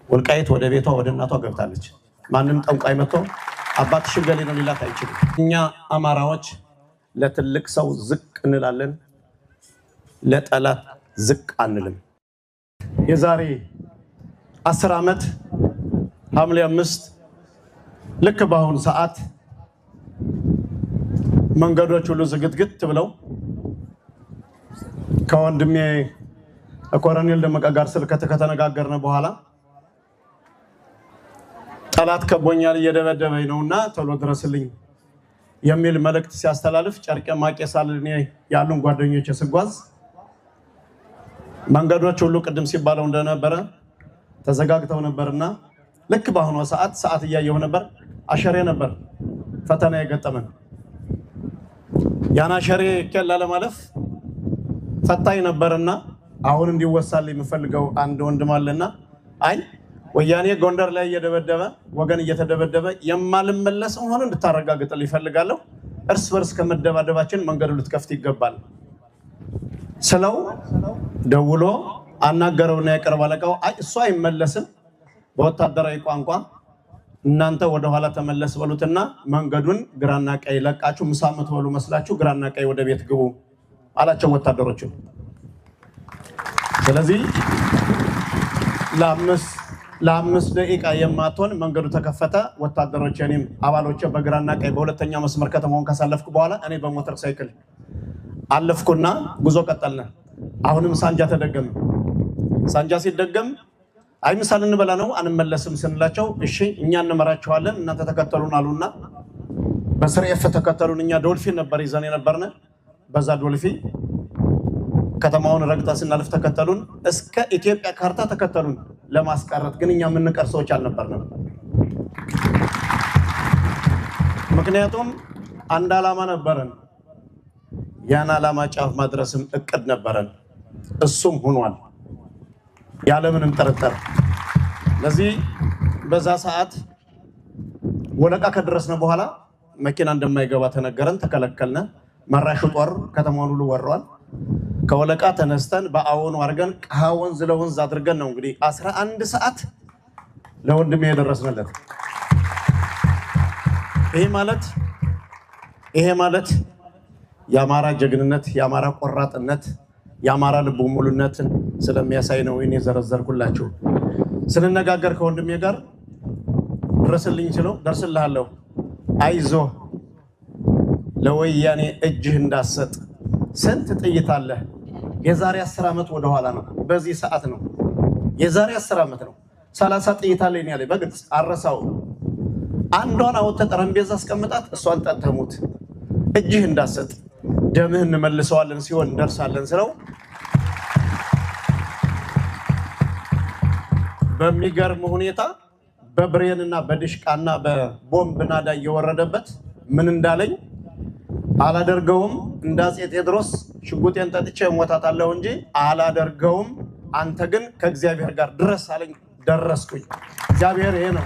ወልቃይት ወደ ቤቷ ወደ እናቷ ገብታለች። ማንም ጠንቋይ መጥቶ አባትሽ ገሌ ነው ሊላት አይችልም። እኛ አማራዎች ለትልቅ ሰው ዝቅ እንላለን፣ ለጠላት ዝቅ አንልም። የዛሬ 10 ዓመት ሐምሌ 5 ልክ በአሁኑ ሰዓት መንገዶች ሁሉ ዝግትግት ብለው ከወንድሜ ኮሎኔል ደመቀ ጋር ስልክ ከተነጋገርን በኋላ ጠላት ከቦኛል እየደበደበኝ ነውና ቶሎ ድረስልኝ የሚል መልእክት ሲያስተላልፍ ጨርቄ ማቄሳልኔ ያሉን ጓደኞቼ ስጓዝ መንገዶች ሁሉ ቅድም ሲባለው እንደነበረ ተዘጋግተው ነበርና ልክ በአሁኑ ሰዓት እያየሁ ነበር። አሸሬ ነበር ፈተና የገጠመን። ያና አሸሬ ከላ ለማለፍ ፈታኝ ነበርና አሁን እንዲወሳል የምፈልገው አንድ ወንድም አለና አይ ወያኔ ጎንደር ላይ እየደበደበ ወገን እየተደበደበ የማልመለስ ሆኖ እንድታረጋግጥል ይፈልጋለሁ። እርስ በርስ ከመደባደባችን መንገዱ ልትከፍት ይገባል ስለው ደውሎ አናገረውና የቅርብ አለቃው አይ እሱ አይመለስም በወታደራዊ ቋንቋ እናንተ ወደ ኋላ ተመለስ በሉትና መንገዱን ግራና ቀኝ ለቃችሁ ምሳ የምትበሉ መስላችሁ ግራና ቀኝ ወደ ቤት ግቡ አላቸው ወታደሮቹ። ስለዚህ ለአምስት ደቂቃ የማትሆን መንገዱ ተከፈተ። ወታደሮች እኔም አባሎቼ በግራና ቀኝ በሁለተኛ መስመር ከተማውን ካሳለፍኩ በኋላ እኔ በሞተር ሳይክል አለፍኩና ጉዞ ቀጠልን። አሁንም ሳንጃ ተደገመ። ሳንጃ ሲደገም አይ ምሳል እንበላ ነው አንመለስም ስንላቸው እሺ እኛ እንመራቸዋለን እናንተ ተከተሉን አሉና በስርኤፍ ተከተሉን። እኛ ዶልፊን ነበር ይዘን የነበርነ። በዛ ዶልፊን ከተማውን ረግጠን ስናልፍ ተከተሉን። እስከ ኢትዮጵያ ካርታ ተከተሉን ለማስቀረት። ግን እኛ የምንቀር ሰዎች አልነበርንም። ምክንያቱም አንድ ዓላማ ነበረን። ያን ዓላማ ጫፍ ማድረስም እቅድ ነበረን። እሱም ሆኗል ያለምንም ጥርጥር። ለዚህ በዛ ሰዓት ወለቃ ከደረስነ በኋላ መኪና እንደማይገባ ተነገረን፣ ተከለከልነ። መራሹ ጦር ከተማውን ሁሉ ወሯል። ከወለቃ ተነስተን በአወኑ አድርገን ቀሃ ወንዝ ለወንዝ አድርገን ነው እንግዲህ 11 ሰዓት ለወንድሜ የደረስነለት። ይሄ ማለት የአማራ ጀግንነት፣ የአማራ ቆራጥነት፣ የአማራ ልብ ሙሉነትን ስለሚያሳይ ነው እኔ ዘረዘርኩላችሁ። ስንነጋገር ከወንድሜ ጋር ድረስልኝ ሲለው ደርስልሃለሁ፣ አይዞ ለወያኔ እጅህ እንዳሰጥ ስንት ጥይት አለ። የዛሬ 10 ዓመት ወደ ኋላ ነው፣ በዚህ ሰዓት ነው። የዛሬ 10 ዓመት ነው 30 ጥይት አለ እኔ ያለኝ በግልጽ አረሳው። አንዷን አውጥተህ ጠረጴዛ አስቀምጣት፣ እሷን ጠጥተሙት፣ እጅህ እንዳሰጥ ደምህ እንመልሰዋለን ሲሆን እንደርሳለን ስለው በሚገርም ሁኔታ በብሬንና በድሽቃና በቦምብ ናዳ እየወረደበት ምን እንዳለኝ አላደርገውም። እንደ አፄ ቴዎድሮስ ሽጉጤን ጠጥቼ እሞታታለሁ እንጂ አላደርገውም፣ አንተ ግን ከእግዚአብሔር ጋር ድረስ አለኝ። ደረስኩኝ። እግዚአብሔር ይሄ ነው።